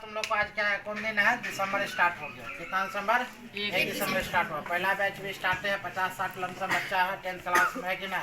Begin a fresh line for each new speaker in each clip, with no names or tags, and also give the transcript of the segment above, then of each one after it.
तुम लोग को आज क्या है, कौन दिन है? दिसंबर स्टार्ट हो गया। कितना दिसंबर? 1 दिसंबर स्टार्ट हुआ। पहला बैच भी स्टार्ट है। 50-60 लमसम बच्चा है 10th क्लास में, है कि ना?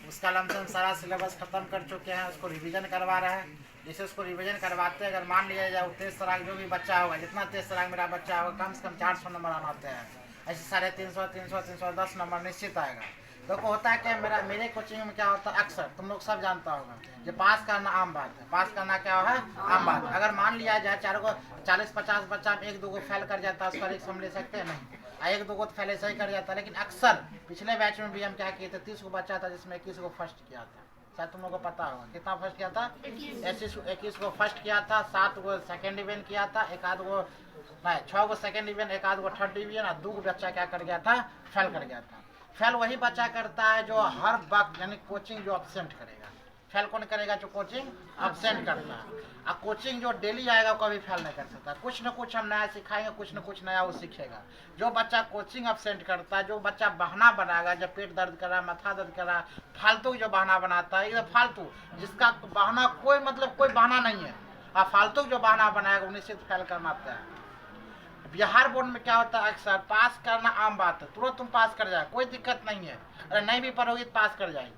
उसका लमसम सारा सिलेबस खत्म कर चुके हैं, उसको रिवीजन करवा रहे हैं। जैसे उसको रिवीजन करवाते हैं, अगर मान लिया जाए वो तेज तराक जो भी बच्चा होगा, जितना तेज तराक मेरा बच्चा होगा, कम से कम 400 नंबर आना होते हैं। ऐसे 350, 300, 310 नंबर निश्चित आएगा। तो होता है क्या, मेरे कोचिंग में क्या होता है, अक्सर तुम लोग सब जानता होगा कि पास करना आम बात है। पास करना क्या है? आम बात है। अगर मान लिया जाए चारों को 40-50 बच्चा में 1-2 को फेल कर जाता है, उसका रिस्क हम ले सकते हैं? नहीं। 1-2 को तो फेल ऐसा ही कर जाता है। लेकिन अक्सर पिछले बैच में भी हम क्या किए थे, 30 को बच्चा था जिसमें 21 को फर्स्ट किया था। शायद तुम लोग को पता होगा कितना फर्स्ट किया था। 21 को फर्स्ट किया था, 7 को सेकेंड डिवीजन किया था, 6 को सेकेंड डिवीजन, 1 को थर्ड डिवीजन, और 2 को बच्चा क्या कर गया था, फेल कर गया था। फेल वही बच्चा करता है जो हर वक्त, यानी कोचिंग जो अब्सेंट करेगा। फेल कौन करेगा? जो कोचिंग अब्सेंट करता है। और कोचिंग जो डेली आएगा कभी फेल नहीं कर सकता। कुछ न कुछ हम नया सिखाएंगे, कुछ न कुछ नया वो सीखेगा। जो बच्चा कोचिंग अब्सेंट करता है, जो बच्चा बहाना बनाएगा, जब पेट दर्द कर रहा, माथा दर्द कर रहा, फालतू जो बहाना बनाता है, ये फालतू, जिसका बहाना कोई मतलब कोई बहाना नहीं है, और फालतू जो बहाना बनाएगा वो निश्चित फेल करवाता है। बिहार बोर्ड में क्या होता है, अक्सर पास करना आम बात है, तुरंत तुम पास कर जाए, कोई दिक्कत नहीं है। अरे नहीं भी पढ़ोगी तो पास कर जाएगी।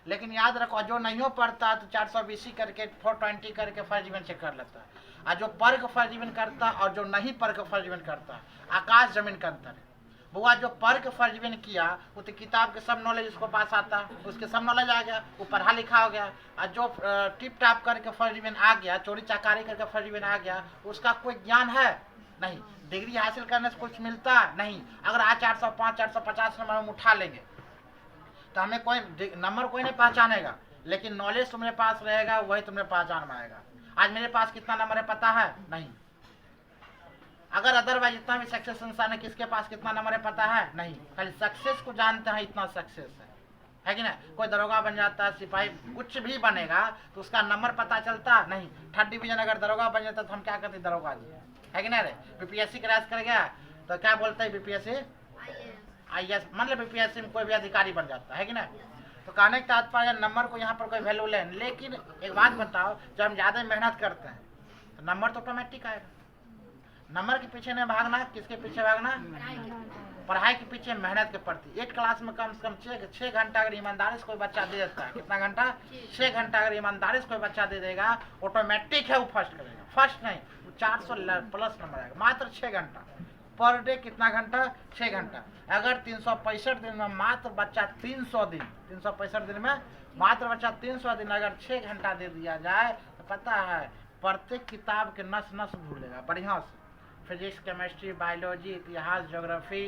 लेकिन याद रखो, जो नहीं हो पढ़ता तो 420 करके 420 करके फर्स्ट डिवीजन चेक कर लेता है। और जो पढ़ के फर्स्ट डिवीजन करता और जो नहीं पढ़ के फर्स्ट डिवीजन करता, आकाश जमीन का अंतर है। बुआ जो पढ़ के फर्स्ट डिवीजन किया वो तो किताब के सब नॉलेज उसको पास आता, उसके सब नॉलेज आ गया, वो पढ़ा लिखा हो गया। और जो टिप टाप करके फर्स्ट डिवीजन आ गया, चोरी चकारी करके फर्स्ट डिवीजन आ गया, उसका कोई ज्ञान है नहीं। डिग्री हासिल करने से कुछ मिलता नहीं। अगर आज 405 450 नंबर हम उठा लेंगे तो हमें कोई नंबर कोई नहीं पहचानेगा, लेकिन नॉलेज तुम्हारे पास रहेगा, वही तुम्हें पहचान में आएगा। आज मेरे पास कितना नंबर है पता है? नहीं। अगर अदरवाइज जितना भी सक्सेस इंसान है, किसके पास कितना नंबर है पता है? नहीं। खाली सक्सेस को जानते हैं, इतना सक्सेस है कि ना? कोई दरोगा बन जाता है, सिपाही, कुछ भी बनेगा तो उसका नंबर पता चलता नहीं। थर्ड डिवीजन अगर दरोगा बन जाता तो हम क्या करते, दरोगा जी, है कि ना? रे बीपीएससी क्रैश कर गया तो क्या बोलते हैं, बीपीएससी IAS, मतलब बीपीएससी में कोई भी अधिकारी बन जाता है कि ना? तो कहने का तात्पर्य नंबर को यहाँ पर कोई वैल्यू लें। लेकिन एक बात बताओ, जब हम ज़्यादा मेहनत करते हैं तो नंबर तो ऑटोमेटिक आएगा। नंबर के पीछे नहीं भागना, किसके पीछे भागना? पढ़ाई के पीछे, मेहनत के प्रति। 8 क्लास में कम से कम 6 घंटा अगर ईमानदारी से कोई बच्चा दे देता है, कितना घंटा? 6 घंटा अगर ईमानदारी से कोई बच्चा दे देगा, ऑटोमेटिक है वो फर्स्ट करेगा। फर्स्ट नहीं, वो 400 प्लस नंबर आएगा, मात्र 6 घंटा पर डे। कितना घंटा? 6 घंटा। अगर 365 दिन में मात्र बच्चा 365 दिन में मात्र बच्चा 300 दिन अगर 6 घंटा दे दिया जाए तो पता है प्रत्येक किताब के नस नस भूलेगा बढ़िया से। फिजिक्स, केमिस्ट्री, बायोलॉजी, इतिहास, ज्योग्राफी,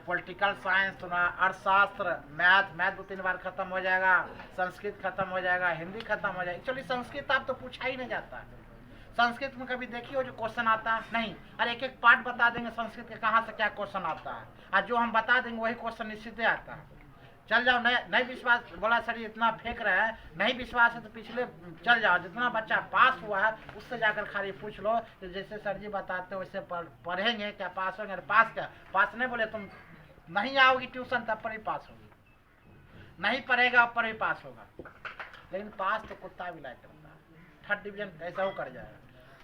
पॉलिटिकल साइंस, अर्थशास्त्र, मैथ 2-3 बार खत्म हो जाएगा, संस्कृत खत्म हो जाएगा, हिंदी खत्म हो जाएगा। एक्चुअली संस्कृत आप तो पूछा ही नहीं जाता है। संस्कृत में कभी देखी हो जो क्वेश्चन आता है? नहीं। अरे एक एक पार्ट बता देंगे संस्कृत के कहाँ से क्या क्वेश्चन आता है, और जो हम बता देंगे वही क्वेश्चन निश्चित आता है। चल जाओ, नहीं विश्वास, बोला सर इतना फेंक रहा है, नहीं विश्वास है तो पिछले चल जाओ, जितना बच्चा पास हुआ है उससे जाकर खाली पूछ लो। तो जैसे सर जी बताते हो वैसे पढ़ेंगे क्या पास होंगे? पास क्या, पास नहीं बोले, तुम नहीं आओगी ट्यूशन तब पर ही पास होगी, नहीं पढ़ेगा पर ही पास होगा। लेकिन पास तो कुत्ता भी लाइक करता है। थर्ड डिवीजन कैसा हो कर जाएगा?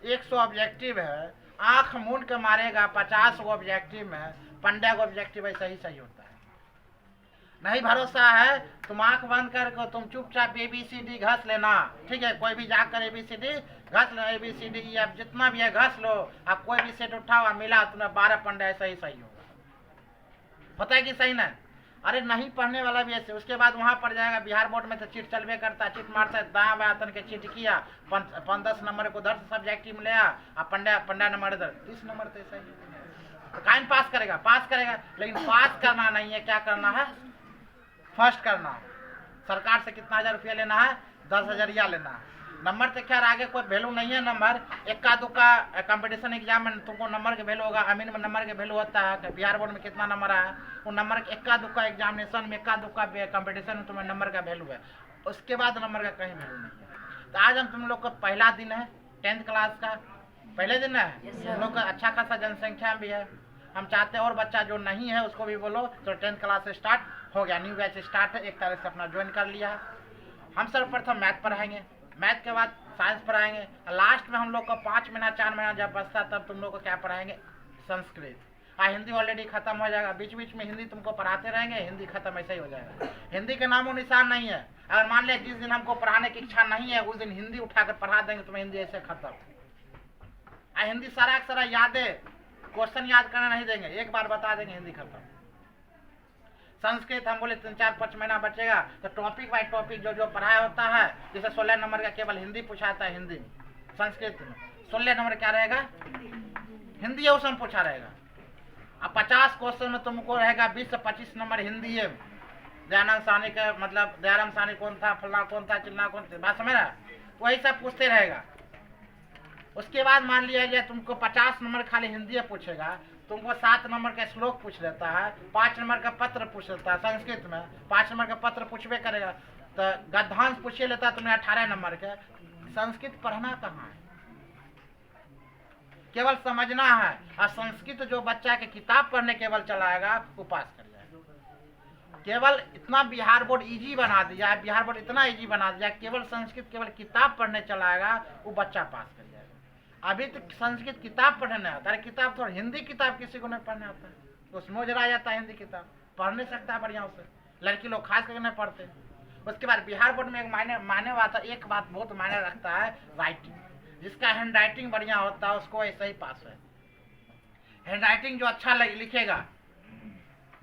100 ऑब्जेक्टिव है, आंख मूंद के मारेगा 50 को ऑब्जेक्टिव में, 15 को ऑब्जेक्टिव ऐसा ही सही होता है। नहीं भरोसा है, तुम आंख बंद करके तुम चुपचाप ABCD घस लेना, ठीक है? कोई भी जाकर ABCD घस लो, ABCD अब जितना भी है घस लो, अब कोई भी सेट उठाओ मिला तुम्हें 12-15 ऐसा ही सही होगा। पता है कि सही ना? अरे नहीं पढ़ने वाला भी ऐसे, उसके बाद वहाँ पड़ जाएगा। बिहार बोर्ड में तो चिट चलवे करता, चिट मारता है, दाएं बाएं तन के चिट किया, 5-10 नंबर को उधर से सब्जेक्टिव में लिया, और 15 नंबर इधर, 30 नंबर तो ऐसा ही। तो काइन पास करेगा? पास करेगा, लेकिन पास करना नहीं है, क्या करना है? फर्स्ट करना है। सरकार से कितना 1000 रुपया लेना है? 10,000 लेना है। नंबर तो खैर आगे कोई वैल्यू नहीं है। नंबर इक्का दुक्का कंपटीशन एग्जाम में तुमको नंबर के वैल्यू होगा, अमीन में नंबर के वैल्यू होता है कि बिहार बोर्ड में कितना नंबर आया, वो नंबर के इक्का दुक्का एग्जामिनेशन में, इक्का दुक्का कंपटीशन में तुम्हें नंबर का वैल्यू है, उसके बाद नंबर का कहीं वैल्यू नहीं है। तो आज हम तुम लोग का पहला दिन है 10th क्लास का, पहले दिन है। तुम लोग का अच्छा खासा जनसंख्या भी है। हम चाहते हैं और बच्चा जो नहीं है उसको भी बोलो। तो 10th क्लास से स्टार्ट हो गया, न्यू बैच स्टार्ट है, 1 तारीख से अपना ज्वाइन कर लिया है। हम सर्वप्रथम मैथ पढ़ाएंगे, मैथ के बाद साइंस पढ़ाएंगे, लास्ट में हम लोग को 5 महीना 4 महीना जब बचता तब तुम लोग को क्या पढ़ाएंगे, संस्कृत। हिंदी ऑलरेडी खत्म हो जाएगा, बीच बीच में हिंदी तुमको पढ़ाते रहेंगे, हिंदी खत्म ऐसे ही हो जाएगा। हिंदी के नामो निशान नहीं है। अगर मान लिया जिस दिन हमको पढ़ाने की इच्छा नहीं है उस दिन हिंदी उठाकर पढ़ा देंगे, तुम्हें हिंदी ऐसे खत्म। हिंदी सारा यादें, क्वेश्चन याद करने नहीं देंगे, एक बार बता देंगे, हिंदी खत्म। संस्कृत हम बोले 3-4-5 महीना बचेगा तो टॉपिक बाय टॉपिक जो पढ़ाया होता है, जैसे 16 नंबर का केवल हिंदी पूछा था, हिंदी में संस्कृत में 16 नंबर क्या रहेगा, हिंदी उसमें पूछा रहेगा। अब 50 क्वेश्चन में तुमको रहेगा 20 से 25 नंबर हिंदी है। दयानंद साहनी का मतलब दयाराम साहनी कौन था, फलना कौन था, चिल्ला कौन था, बात समझ रहा, वही सब पूछते रहेगा। उसके बाद मान लिया जाए तुमको 50 नंबर खाली हिंदी पूछेगा, तुमको 7 नंबर का श्लोक पूछ लेता है, 5 नंबर का पत्र पूछ लेता है, संस्कृत में 5 नंबर का पत्र पूछबे करेगा, तो गद्यांश पूछ लेता है तुम्हें 18 नंबर के। संस्कृत पढ़ना कहाँ है, केवल समझना है। और संस्कृत जो बच्चा के किताब पढ़ने केवल चलाएगा वो पास कर जाएगा। केवल इतना बिहार बोर्ड इजी बना दिया है, बिहार बोर्ड इतना इजी बना दिया, केवल संस्कृत केवल किताब पढ़ने चलाएगा वो बच्चा पास कर जाएगा। अभी तो संस्कृत किताब पढ़ने नहीं आता है, किताब थोड़ा हिंदी किताब किसी को नहीं पढ़ने आता है, उसमें उजरा जाता है हिंदी किताब, पढ़ नहीं सकता है बढ़िया से, लड़की लोग खास करके नहीं पढ़ते। उसके बाद बिहार बोर्ड में एक मायने आता, एक बात बहुत मायने रखता है, राइटिंग। जिसका हैंड राइटिंग बढ़िया होता है उसको ऐसे ही पास है। हैंड राइटिंग जो अच्छा लिखेगा,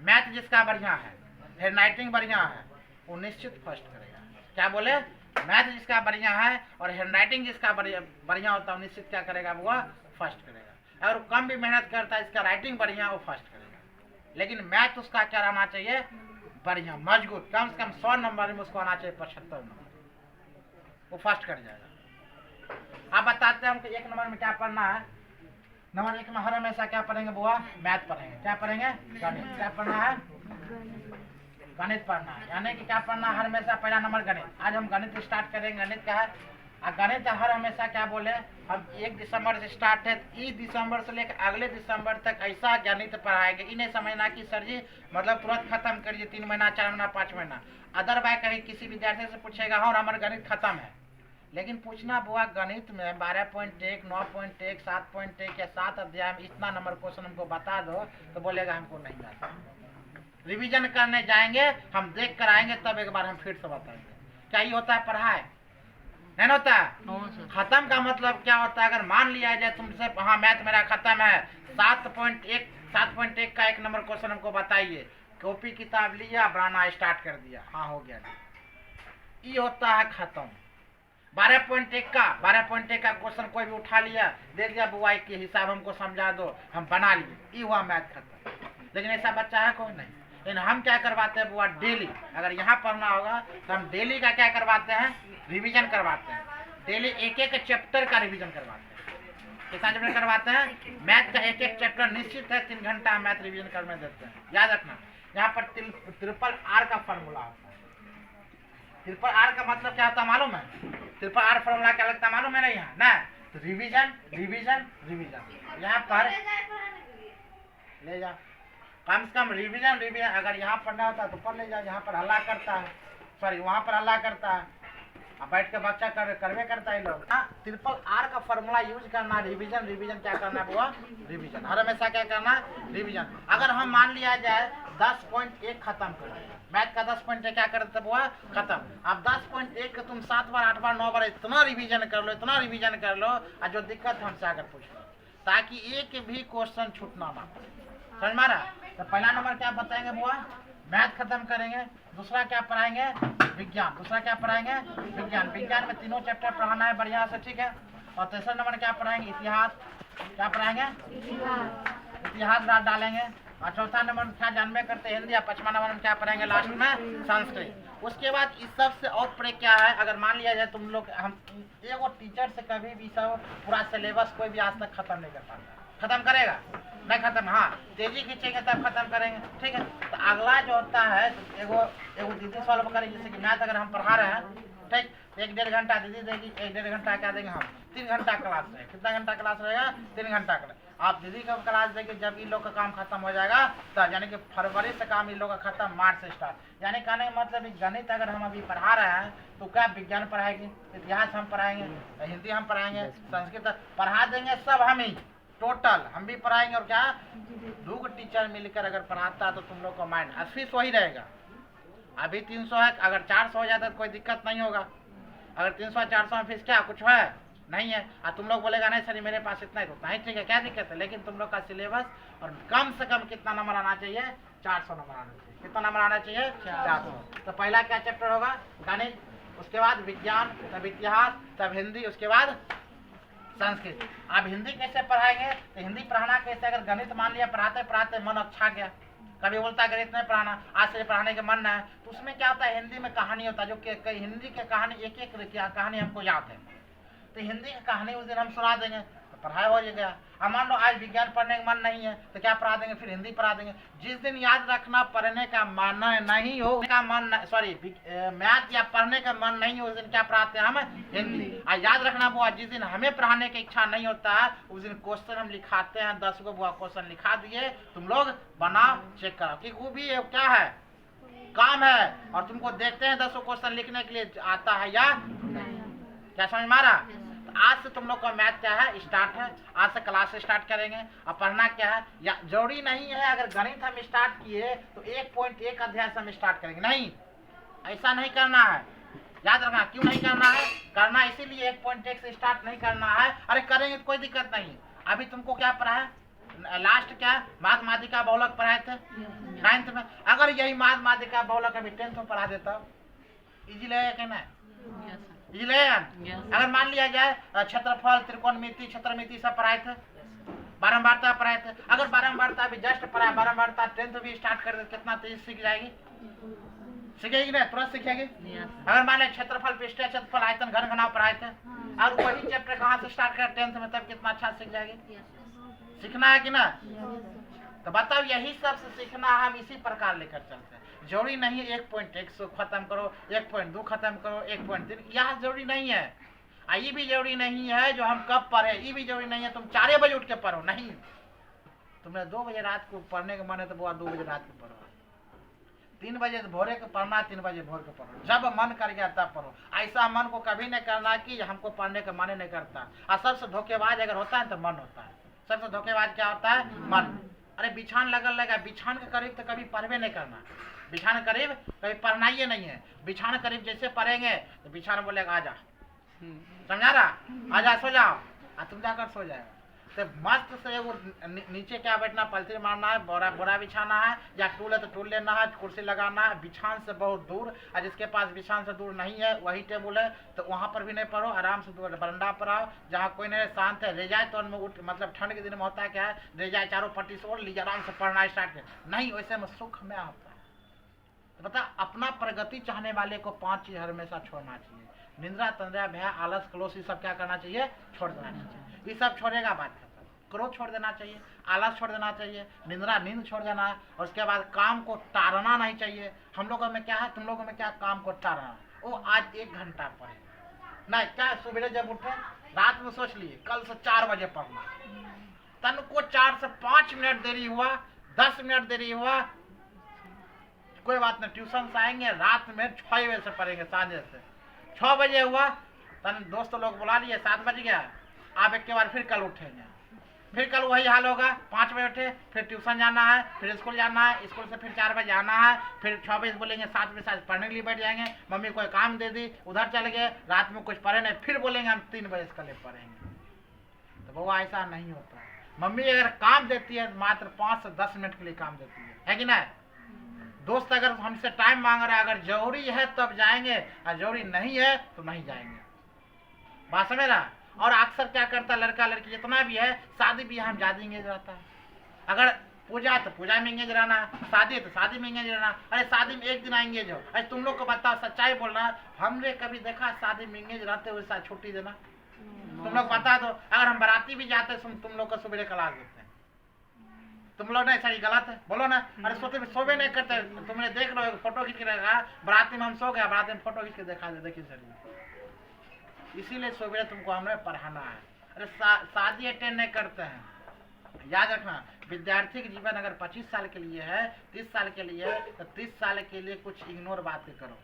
मैथ जिसका बढ़िया है, हैंड राइटिंग बढ़िया है, वो निश्चित फर्स्ट करेगा। क्या बोले, मैथ जिसका बढ़िया है और हैंड राइटिंग जिसका बढ़िया होता है निश्चित क्या करेगा, वो फर्स्ट करेगा। अगर कम भी मेहनत करता है, इसका राइटिंग बढ़िया, वो फर्स्ट करेगा। लेकिन मैथ उसका क्या रहना चाहिए, बढ़िया मजबूत, कम से कम 100 नंबर में उसको आना चाहिए 75 नंबर, वो फर्स्ट कर जाएगा। आप बताते हैं हमको 1 नंबर में क्या पढ़ना है। नंबर 1 में हर हमेशा क्या पढ़ेंगे बुआ, मैथ पढ़ेंगे। क्या पढ़ेंगे, गणित। क्या पढ़ना है, गणित पढ़ना है, यानी कि क्या पढ़ना है, हर हमेशा पहला नंबर गणित। आज हम गणित स्टार्ट करेंगे। गणित क्या है, गणित हर हमेशा क्या बोले, हम 1 दिसंबर से स्टार्ट है, 1 दिसंबर से लेकर अगले दिसंबर तक ऐसा गणित पढ़ाएंगे, इन्हें समझना कि सर जी मतलब तुरंत खत्म करिए, 3 महीना 4 महीना 5 महीना। अदरवाइज कहीं किसी विद्यार्थी से पूछेगा हाँ हमारा गणित खत्म है, लेकिन पूछना बुआ गणित में 12.1, 9.1, 7.1 या 7 अध्याय में इतना नंबर क्वेश्चन हमको बता दो, तो बोलेगा हमको नहीं आता। रिवीजन करने जाएंगे, हम देख कर आएंगे, तब एक बार हम फिर से बताएंगे। क्या ये होता है पढ़ाई, नहीं होता। खत्म का मतलब क्या होता है, अगर मान लिया जाए तुमसे हाँ मैथ मेरा खत्म है, 7.1 का 1 नंबर क्वेश्चन हमको बताइए, कॉपी किताब लिया, बनाना स्टार्ट कर दिया, हाँ हो गया, ये होता है खत्म। 12.1 का क्वेश्चन कोई भी उठा लिया, दे दिया बुआई के हिसाब हमको समझा दो, हम बना लिए, ये हुआ मैथ खत्म। लेकिन ऐसा बच्चा है कोई नहीं। लेकिन हम क्या करवाते हैं बुआ, डेली अगर यहाँ पढ़ना होगा तो हम डेली का क्या करवाते हैं, रिवीजन करवाते हैं। डेली एक चैप्टर का रिवीजन करवाते हैं। कितना चैप्टर करवाते हैं, मैथ का एक चैप्टर निश्चित है 3 घंटा मैथ रिवीजन करने देते हैं। याद रखना, यहाँ पर ट्रिपल आर का फॉर्मूला होता है। ट्रिपल आर का मतलब क्या होता है मालूम है, ट्रिपल आर फॉर्मूला क्या लगता है मालूम है ना, यहाँ ना रिवीजन रिवीजन रिवीजन, यहाँ पर ले जा कम से कम रिवीजन। अगर यहाँ पढ़ना होता है तो पढ़ ले जाओ, यहाँ पर हल्ला करता है, सॉरी वहाँ पर हल्ला करता है, अब बैठ के बच्चा करवे करता है लोग। ट्रिपल आर का फॉर्मूला यूज करना, रिवीजन क्या करना बुआ, रिवीजन हर हमेशा क्या करना, रिवीजन। अगर हम मान लिया जाए 10.1 खत्म कर दिया, मैथ का 10.1 क्या करते बुआ, खत्म। अब 10.1 का तुम 7 बार 8 बार 9 बार इतना रिवीजन कर लो, इतना रिवीजन कर लो, और जो दिक्कत है हमसे आकर पूछ लो, ताकि एक भी क्वेश्चन छूटना ना। समझ मारा। तो पहला नंबर क्या बताएंगे बुआ, मैथ खत्म करेंगे। दूसरा क्या पढ़ाएंगे, विज्ञान। दूसरा क्या पढ़ाएंगे, विज्ञान। विज्ञान में 3 चैप्टर पढ़ाना है बढ़िया से, ठीक है। और तीसरा नंबर क्या पढ़ाएंगे, इतिहास। क्या पढ़ाएंगे, इतिहास डालेंगे। और चौथा नंबर क्या जानबे करते हैं, हिंदी। और 5वां नंबर में क्या पढ़ाएंगे लास्ट में, संस्कृत। उसके बाद इस सब से और पढ़े क्या है, अगर मान लिया जाए तुम लोग, हम एगो टीचर से कभी भी सब पूरा सिलेबस कोई भी आज तक खत्म नहीं कर पाता। खत्म करेगा नहीं, खत्म, हाँ तेजी खींचेंगे तब खत्म करेंगे, ठीक है। तो अगला जो होता है एगो दीदी सॉल्व करेंगे, जैसे कि मैथ अगर हम पढ़ा रहे हैं, ठीक, 1-1.5 घंटा दीदी देगी, 1-1.5 घंटा क्या देंगे हम, 3 घंटा क्लास रहेगा। कितना घंटा क्लास रहेगा? 3 घंटा क्लास। आप दीदी का क्लास देखिए, जब इन लोग का काम खत्म हो जाएगा तब, यानी कि फरवरी से काम इन लोग का खत्म, मार्च से स्टार्ट। यानी कहने का मतलब गणित अगर हम अभी पढ़ा रहे हैं तो क्या विज्ञान पढ़ाएंगे, इतिहास हम पढ़ाएंगे, हिंदी हम पढ़ाएंगे, संस्कृत पढ़ा देंगे, सब हम ही टोटल हम भी पढ़ाएंगे। और क्या 2 टीचर मिलकर अगर पढ़ाता तो तुम लोग का माइंड फीस वही रहेगा। अभी 300 है, अगर 400 हो जाता तो कोई दिक्कत नहीं होगा। अगर 300 400 में फीस क्या कुछ है नहीं है। और तुम लोग बोलेगा नहीं सर मेरे पास इतना ही, तो उतना ही ठीक है, क्या दिक्कत है। लेकिन तुम लोग का सिलेबस और कम से कम कितना नंबर आना चाहिए? 400 नंबर आना चाहिए। कितना नंबर आना चाहिए? 400। तो पहला क्या चैप्टर होगा? गणित, उसके बाद विज्ञान, तब इतिहास, तब हिंदी, उसके बाद संस्कृत। आप हिंदी कैसे पढ़ाएंगे? तो हिंदी पढ़ाना कैसे? अगर गणित मान लिया पढ़ाते पढ़ाते मन अच्छा गया, कभी बोलता है गणित नहीं पढ़ाना, आज से पढ़ाने का मन ना है, तो उसमें क्या होता है, हिंदी में कहानी होता है, जो कि हिंदी की कहानी एक एक कहानी हमको याद है, तो हिंदी की कहानी उस दिन हम सुना देंगे तो पढ़ाई हो गया। अब मान लो आज विज्ञान पढ़ने का मन नहीं है तो क्या पढ़ा देंगे? फिर हिंदी पढ़ा देंगे। जिस दिन याद रखना पढ़ने का मन नहीं हो, मैथ या पढ़ने का मन नहीं हो, उस दिन क्या पढ़ाते हैं? हम हिंदी। और याद रखना बुआ, जिस दिन हमें पढ़ाने की इच्छा नहीं होता है उस दिन क्वेश्चन हम लिखाते हैं, 10 को बुआ क्वेश्चन लिखा दिए, तुम लोग बनाओ, चेक करो कि वो भी क्या है, काम है। और तुमको देखते हैं 10 क्वेश्चन लिखने के लिए आता है या क्या समझ मारा? तो आज से तुम लोग का मैथ क्या है, स्टार्ट है। आज से क्लास स्टार्ट करेंगे। अब पढ़ना क्या है, या जरूरी नहीं है अगर गणित हम स्टार्ट किए तो 1.1 अध्याय से हम स्टार्ट करेंगे, नहीं, ऐसा नहीं करना है। याद रखना, क्यों नहीं करना है? करना इसीलिए 1.1 से स्टार्ट नहीं करना है। अरे करेंगे तो कोई दिक्कत नहीं। अभी तुमको क्या पढ़ा है? लास्ट क्या माध्यमिका बहुलक पढ़ाए थे 9th में। अगर यही माध्यमिका बहुलक अभी 10th में पढ़ा देता, इजी लगेगा कि नहीं? इजी लगेगा। अगर मान लिया जाए क्षेत्रफल, त्रिकोणमिति, क्षेत्रमिति सब पढ़ाए थे, बारंबारता पढ़ाए थे। अगर बारंबारता अभी जस्ट पढ़ा, बारंबारता 10th भी स्टार्ट कर दे, कितना तेज सीख जाएगी? सीखेगी ना, तुरंत सीखेगी। अगर मान लिया क्षेत्रफल, पृष्ठीय क्षेत्रफल, आयतन, घन, घनाव पढ़ाए थे, और वही चैप्टर कहाँ से स्टार्ट कर 10th में, तब कितना अच्छा सीख जाएगी? सीखना है कि ना? तो बताओ, यही सब से सीखना हम इसी प्रकार लेकर चलते हैं। जरूरी नहीं है 1.1 से खत्म करो, 1.2 खत्म करो, 1.3, यह जरूरी नहीं है। ये भी जरूरी नहीं है जो हम कब पढ़े, ये भी जरूरी नहीं है तुम 4 बजे उठ के पढ़ो, नहीं। तुम्हें 2 बजे रात को पढ़ने का मन है तो बुआ 2 बजे रात को पढ़ो, 3 बजे भोरे को पढ़ना, 3 बजे भोर को पढ़ो, जब मन कर गया तब पढ़ो। ऐसा मन को कभी नहीं करना कि हमको पढ़ने का मन नहीं करता। और सबसे धोखेबाज अगर होता है तो मन होता है। सबसे धोखेबाज क्या होता है? मन। अरे बिछान लगल लगा, बिछान के करीब तो कभी पढ़वे नहीं करना, बिछान के करीब कभी पढ़ना ही नहीं है। बिछान के करीब जैसे पढ़ेंगे तो बिछान बोलेगा आजा, समझा रहा, आजा सो जाओ, और तुम जाकर सो जाएगा। तो मस्त से वो नीचे क्या बैठना, पलथी मारना है, बोरा बिछाना है, या टूल है तो टूल लेना है, कुर्सी लगाना है, बिछान से बहुत दूर। और जिसके पास बिछान से दूर नहीं है वही टेबल है तो वहाँ पर भी नहीं पढ़ो, आराम से दूर बरंडा पर आओ जहाँ कोई नहीं, शांत है। रेजाए तो उनमें उठ, मतलब ठंड के दिन में होता है क्या है, रेजाए चारों पट्टी से ओढ़ लीजिए, आराम से पढ़ना स्टार्ट कर। नहीं, वैसे में सुख में होता है। तो बता, अपना प्रगति चाहने वाले को 5 चीज हमेशा छोड़ना चाहिए। निंद्रा, तंद्रा, भय, आलस, क्लोस, ये सब क्या करना चाहिए? छोड़ देना चाहिए। ये सब छोड़ेगा बात खत्म। क्रोध छोड़ देना चाहिए, आलस छोड़ देना चाहिए, निंद्रा, नींद छोड़ देना है। और उसके बाद काम को टारना नहीं चाहिए। हम लोगों में क्या है, तुम लोगों में क्या, काम को टारना। वो आज 1 घंटा पढ़े नहीं, क्या सुबह जब उठे रात में सोच लिए कल से 4 बजे पढ़ना, तन को 4 से 5 मिनट देरी हुआ, 10 मिनट देरी हुआ, कोई बात नहीं, ट्यूशन से आएंगे रात में 6 बजे से पढ़ेंगे, सांझे से 6 बजे हुआ, तन दोस्त लोग बुला लिए, 7 बज गया, आप एक के बाद फिर कल उठेंगे, फिर कल वही हाल होगा, 5 बजे उठे, फिर ट्यूशन जाना है, फिर स्कूल जाना है, स्कूल से फिर 4 बजे आना है, फिर 6 बजे बोलेंगे 7 बजे साथ पढ़ने के लिए बैठ जाएंगे, मम्मी कोई काम दे दी, उधर चल गए, रात में कुछ पढ़े नहीं, फिर बोलेंगे हम 3 बजे इसके लिए पढ़ेंगे। तो वो ऐसा नहीं होता। मम्मी अगर काम देती है मात्र 5 से 10 मिनट के लिए काम देती है कि नहीं? दोस्त अगर हमसे टाइम मांग रहा है, अगर जरूरी है तब जाएंगे, और जरूरी नहीं है तो नहीं जाएंगे। बात समझ रहा? और अक्सर क्या करता है लड़का लड़की जितना भी है, शादी ब्याह हम ज्यादा इंगेज रहता है। अगर पूजा तो पूजा में इंगेज रहना, शादी है तो शादी में इंगेज रहना। अरे शादी में एक दिन इंगेज हो, अरे तुम लोग को बताओ, सच्चाई बोलना, हमने कभी देखा शादी में इंगेज रहते हुए साथ छुट्टी देना? तुम लोग बता दो। अगर हम बाराती भी जाते तुम लोग को सुबह क्लास देते हैं, तुम लोग नहीं सही गलत है, बोलो ना। अरे सोबे नहीं करते, तुमने देख लो, फोटो खींच के रखा, बाराती में हम सो गया, बाराती में फोटो खींच के देखा, देखिए सर इसीलिए सवेरे तुमको हमें पढ़ाना है। अरे शादी अटेंड नहीं करते हैं। याद रखना, विद्यार्थी के जीवन अगर 25 साल के लिए है, 30 साल के लिए है, तो 30 साल के लिए कुछ इग्नोर बातें करो,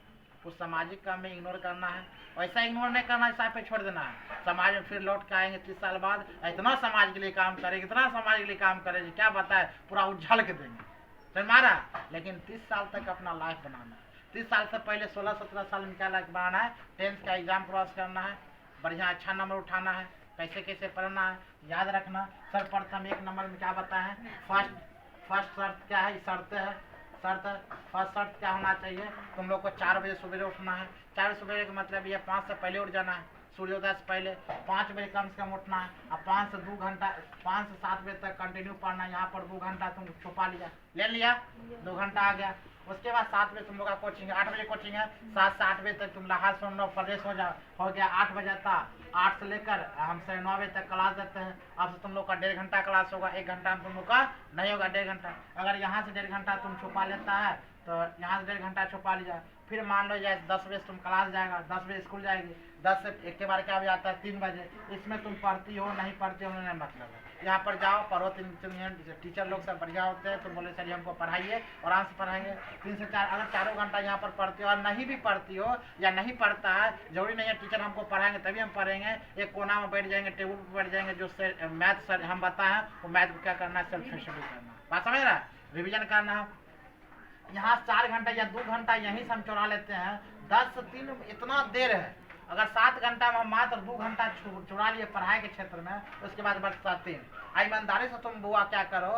कुछ सामाजिक काम में इग्नोर करना है। वैसा इग्नोर नहीं करना, हिसाब पे छोड़ देना है। समाज में फिर लौट के आएंगे 30 साल बाद, इतना समाज के लिए काम करेंगे, इतना समाज के लिए काम करेंगे, क्या बताए, पूरा उछल के देंगे, समझ मारा। लेकिन 30 साल तक अपना लाइफ बनाना है। 30 साल से पहले 16-17 साल में क्या लाइफ बनाना है, 10th का एग्जाम क्रॉस करना है, बढ़िया अच्छा नंबर उठाना है, कैसे कैसे पढ़ना है, याद रखना। सर्वप्रथम 1 नंबर में क्या बताया है, फर्स्ट शर्त क्या है, फर्स्ट शर्त क्या होना चाहिए, तुम लोग को 4 बजे सुबह उठना है। 4 बजे का मतलब ये 5 से पहले उठ जाना है, सूर्योदय से पहले 5 बजे कम से कम उठना है। अब 5 से 7 बजे तक कंटिन्यू पढ़ना है। यहाँ पर 2 घंटा तुम छुपा ले लिया 2 घंटा आ गया। उसके बाद 7 बजे तुम लोग का कोचिंग है, 8 बजे कोचिंग है, 7 से 8 बजे तक तुम नहा सुन लो, फ्रेश हो जाओ, हो गया 8 बजे तक। 8 से लेकर हम 9 बजे तक क्लास देते हैं। अब से तुम लोग का 1.5 घंटा क्लास होगा, 1 घंटा में तुम लोग का नहीं होगा, 1.5 घंटा। अगर यहाँ से 1.5 घंटा तुम छुपा लेता है तो यहाँ से 1.5 घंटा छुपा लिया। फिर मान लो जाए 10 बजे तुम क्लास जाएगा, 10 बजे स्कूल जाएगी, 10 से एक के बार क्या हो जाता है 3 बजे। इसमें तुम पढ़ती हो नहीं पढ़ती हो नहीं मतलब है। यहाँ पर जाओ पढ़ो, 3 टीचर लोग सब बढ़िया होते हैं, तो बोले सर हमको पढ़ाइए, और आराम से पढ़ाएंगे 3 से 4। अगर 4 घंटा यहाँ पर पढ़ती हो और नहीं भी पढ़ती हो या नहीं पढ़ता है, जरूरी नहीं है टीचर हमको पढ़ाएंगे तभी हम पढ़ेंगे। एक कोना में बैठ जाएंगे, टेबल पर बैठ जाएंगे, जो मैथ सर हम बताएं वो मैथ को क्या करना है, सेल्फ स्टडी करना, बात समझ रहा है, रिविजन करना है। यहाँ 4 घंटा या 2 घंटा यहीं से हम चुरा लेते हैं, 10 से 3 इतना देर है। अगर 7 घंटा में हम मात्र 2 घंटा चुरा लिए पढ़ाई के क्षेत्र में, उसके बाद बचता 3। ईमानदारी से तुम बुआ क्या करो,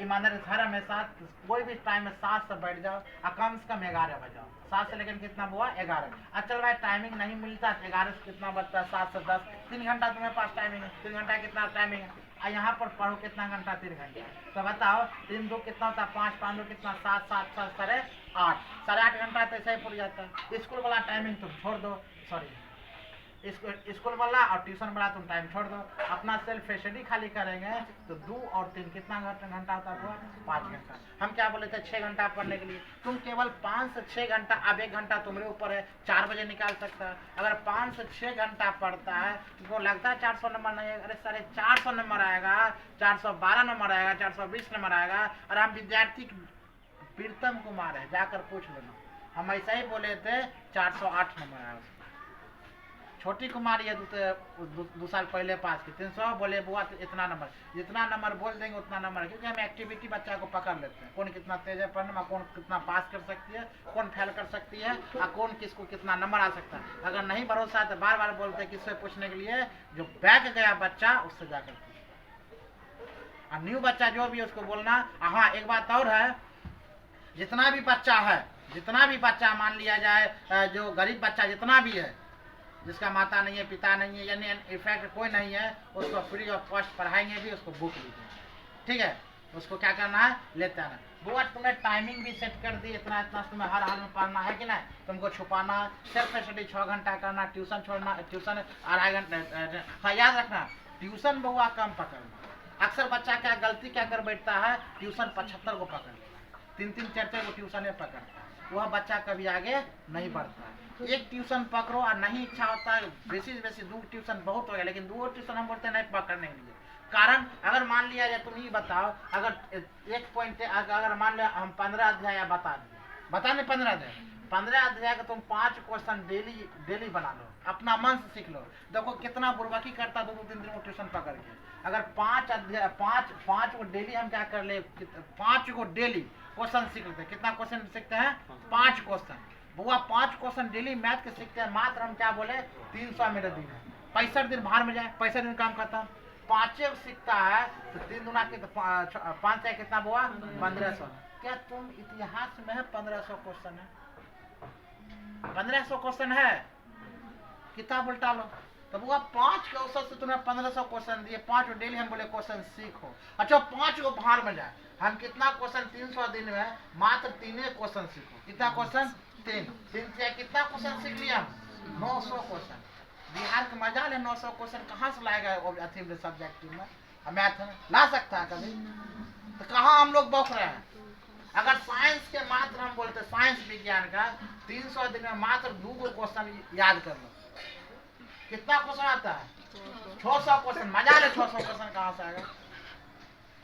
ईमानदारी से हर हमेशा कोई भी टाइम में 7 से बैठ जाओ और कम से कम 11 बजाओ। 7 से लेकिन कितना बुआ 11। अच्छा भाई टाइमिंग नहीं मिलता, 11 से कितना बचता है, 7 से 10, 3 घंटा तुम्हारे पास टाइमिंग है। 3 घंटा कितना टाइमिंग है, और यहाँ पर पढ़ो कितना घंटा, 3 घंटा। तो बताओ 3 2 कितना होता है, 5 5 2 कितना, 7 7 7 8 घंटा तो ऐसे ही पूरी जाता है। स्कूल वाला टाइमिंग तुम छोड़ दो, सॉरी स्कूल वाला और ट्यूशन वाला तुम टाइम छोड़ दो, अपना सेल्फ स्टडी खाली करेंगे तो 2 और 3 कितना घंटा होता है, 5 घंटा। हम क्या बोले थे 6 घंटा पढ़ने के लिए, तुम केवल 5 से 6 घंटा, अब 1 घंटा तुम्हारे ऊपर है, 4 बजे निकाल सकता है। अगर 5 से 6 घंटा पढ़ता है तुमको लगता है 400 नंबर नहीं आएगा, अरे 450 नंबर आएगा, 412 नंबर आएगा, 420 नंबर आएगा। और हम विद्यार्थी प्रीतम कुमार है, जाकर पूछ लेना, हम ऐसा ही बोले थे 408 नंबर आया। छोटी कुमारी है 2 साल पहले पास की, 300 बोले बुआ इतना नंबर, जितना नंबर बोल देंगे उतना नंबर, क्योंकि हम एक्टिविटी बच्चा को पकड़ लेते हैं, कौन कितना तेज है पढ़ने में, कौन कितना पास कर सकती है, कौन फेल कर सकती है, और कौन किसको कितना नंबर आ सकता है। अगर नहीं भरोसा है तो बार बार बोलते हैं किससे पूछने के लिए, जो बैक गया बच्चा उससे जाकर और न्यू बच्चा जो भी है उसको बोलना। हाँ एक बात और है, जितना भी बच्चा मान लिया जाए, जो गरीब बच्चा जितना भी है, जिसका माता नहीं है पिता नहीं है यानी इफेक्ट कोई नहीं है, उसको फ्री ऑफ कॉस्ट पढ़ाएंगे भी, उसको बुक लीजिए, ठीक है। उसको क्या करना है, लेते आना। बुआ तुमने टाइमिंग भी सेट कर दी, इतना तुम्हें हर हाल में पढ़ना है कि नहीं, तुमको छुपाना, सेल्फ स्टडी 6 घंटा करना, ट्यूशन छोड़ना, ट्यूशन 2.5 घंटा। हाँ याद रखना, ट्यूशन बुआ कम पकड़ना। अक्सर बच्चा क्या गलती क्या कर बैठता है, ट्यूशन 75 को पकड़, 3 4 को ट्यूशन पकड़ता है, वह बच्चा कभी आगे नहीं बढ़ता है। एक ट्यूशन पकड़ो और नहीं इच्छा होता है बेसी 2 ट्यूशन बहुत हो गया, लेकिन 2 ट्यूशन हम बोलते हैं नहीं पकड़ने के लिए। कारण अगर मान लिया जाए, तुम ही बताओ, अगर एक पॉइंट अगर मान लिया हम 15 अध्याय बता नहीं 15 अध्याय का तुम 5 क्वेश्चन डेली बना लो, अपना मन से सीख लो। देखो कितना बुर्बकी करता 2-3 दिन को ट्यूशन पकड़ के। अगर 5 अध्याय 5 को डेली हम क्या कर ले, 5 को डेली क्वेश्चन सीख लेते हैं। कितना क्वेश्चन सीखते हैं, 5 क्वेश्चन। बुआ 5 क्वेश्चन डेली मैथ के सीखते हैं, मात्र हम क्या बोले 300 मेरे दिन है, 65 दिन बाहर में जाए, 65 दिन काम खत्म। 5 सीखता है तो 3 गुना के 5 से कितना बुआ 1500। क्या तुम इतिहास में है 1500 क्वेश्चन है, 1500 क्वेश्चन है, किताब उल्टा लो। तो बुआ 5 के अवसर से तुम्हें 1500 क्वेश्चन दिए, 5 डेली हम बोले क्वेश्चन सीखो। अच्छा 5 को बाहर में जाए, हम कितना क्वेश्चन 300 दिन में मात्र 3 क्वेश्चन सीखो। कितना क्वेश्चन, 3 से कितना क्वेश्चन सीख लिया, 900 क्वेश्चन। बिहार का मजा ले, 900 क्वेश्चन कहाँ से लाएगा अथी सब्जेक्ट में, मैथ में ला सकता है कभी, तो कहाँ हम लोग बौख रहे हैं। अगर साइंस के मात्र हम बोलते साइंस विज्ञान का 300 दिन में मात्र 2 क्वेश्चन याद कर लो, कितना क्वेश्चन आता है? 600 क्वेश्चन। मजा ले, 600 क्वेश्चन कहाँ से आएगा?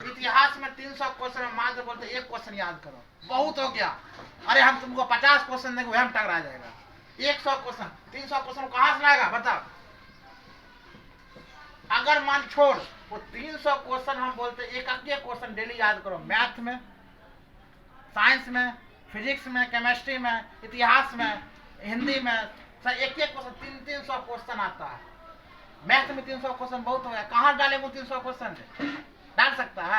इतिहास में 300 क्वेश्चन में मात्र बोलते एक क्वेश्चन याद करो, बहुत हो गया। अरे हम तुमको 50 क्वेश्चन देंगे, वह हम टकरा जाएगा। 100 क्वेश्चन, 300 क्वेश्चन कहाँ से लाएगा बताओ? अगर मान छोड़ वो 300 क्वेश्चन हम बोलते एक क्वेश्चन डेली याद करो। मैथ में, साइंस में, फिजिक्स में, केमिस्ट्री में, इतिहास में, हिंदी में, सर एक क्वेश्चन 300 क्वेश्चन आता है। मैथ में 300 क्वेश्चन बहुत हो गया, कहाँ डालेंगे 300 क्वेश्चन? डाल सकता है?